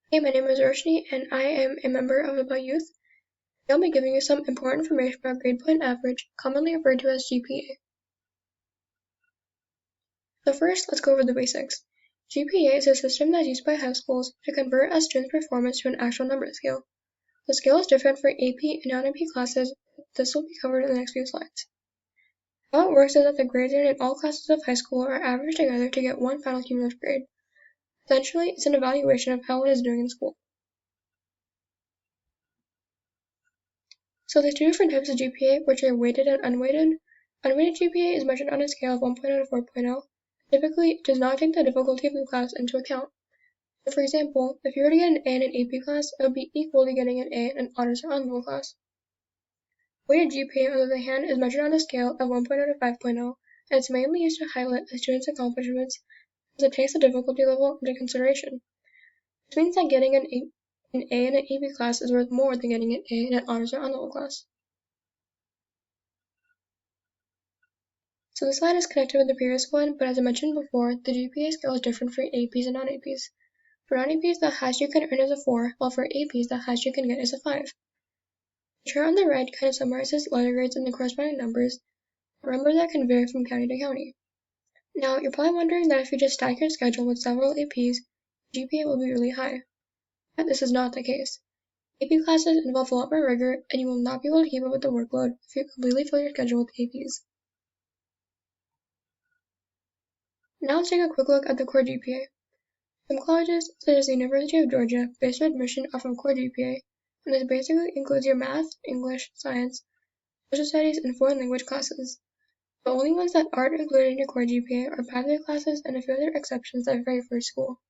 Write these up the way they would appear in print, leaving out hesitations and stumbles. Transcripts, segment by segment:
Hey, my name is Roshni, and I am a member of Vibha Youth. Today I'll be giving you some important information about grade point average, commonly referred to as GPA. So first, let's go over the basics. GPA is a system that's used by high schools to convert a student's performance to an actual number scale. The scale is different for AP and non-AP classes. This will be covered in the next few slides. How it works is that the grades earned in all classes of high school are averaged together to get one final cumulative grade. Essentially, it's an evaluation of how one is doing in school. So there's two different types of GPA, which are weighted and unweighted. Unweighted GPA is measured on a scale of 1.0 to 4.0. Typically, it does not take the difficulty of the class into account. So for example, if you were to get an A in an AP class, it would be equal to getting an A in an honors or on-level class. Weighted GPA, on the other hand, is measured on a scale of 1.0 to 5.0, and it's mainly used to highlight a student's accomplishments as it takes the difficulty level into consideration. This means that getting an A in an AP class is worth more than getting an A in an honors or on-level class. So this slide is connected with the previous one, but as I mentioned before, the GPA scale is different for APs and non-APs. For non-APs, the highest you can earn is a 4, while for APs, the highest you can get is a 5. The chart on the right kind of summarizes letter grades and the corresponding numbers. Remember that can vary from county to county. Now, you're probably wondering that if you just stack your schedule with several APs, GPA will be really high. But this is not the case. AP classes involve a lot more rigor, and you will not be able to keep up with the workload if you completely fill your schedule with APs. Now let's take a quick look at the core GPA. Some colleges, such as the University of Georgia, base their admission off of core GPA, and this basically includes your math, English, science, social studies, and foreign language classes. The only ones that aren't included in your core GPA are pathway classes and a few other exceptions that vary for school.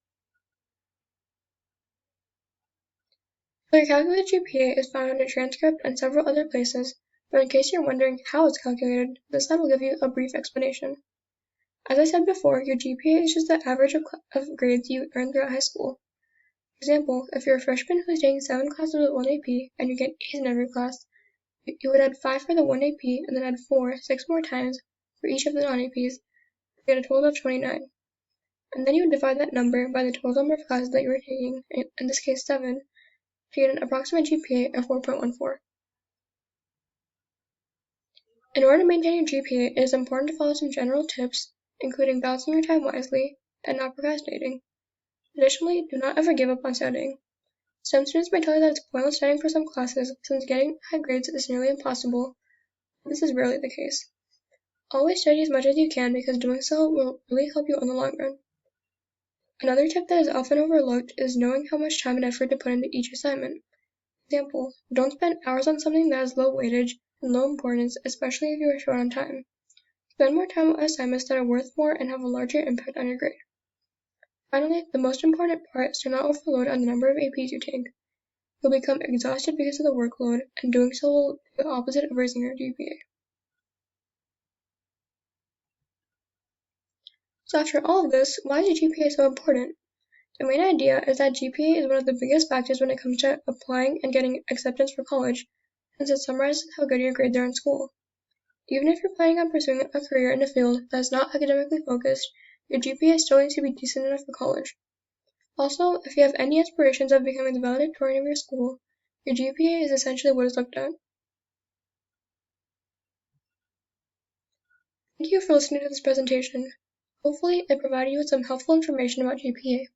So your calculated GPA is found on your transcript and several other places, but in case you're wondering how it's calculated, this slide will give you a brief explanation. As I said before, your GPA is just the average of grades you earn throughout high school. For example, if you're a freshman who's taking 7 classes with 1 AP and you get A's in every class, you would add 5 for the 1 AP and then add 4, 6 more times for each of the non-APs to get a total of 29. And then you would divide that number by the total number of classes that you were taking, in this case 7, to get an approximate GPA of 4.14. In order to maintain your GPA, it is important to follow some general tips, including balancing your time wisely and not procrastinating. Additionally, do not ever give up on studying. Some students may tell you that it's pointless studying for some classes since getting high grades is nearly impossible, but this is rarely the case. Always study as much as you can because doing so will really help you in the long run. Another tip that is often overlooked is knowing how much time and effort to put into each assignment. For example, don't spend hours on something that has low weightage and low importance, especially if you are short on time. Spend more time on assignments that are worth more and have a larger impact on your grade. Finally, the most important part is to not overload on the number of APs you take. You'll become exhausted because of the workload, and doing so will do the opposite of raising your GPA. So after all of this, why is GPA so important? The main idea is that GPA is one of the biggest factors when it comes to applying and getting acceptance for college, since it summarizes how good your grades are in school. Even if you're planning on pursuing a career in a field that is not academically focused, your GPA still needs to be decent enough for college. Also, if you have any aspirations of becoming the valedictorian of your school, your GPA is essentially what is looked at. Thank you for listening to this presentation. Hopefully, it provided you with some helpful information about GPA.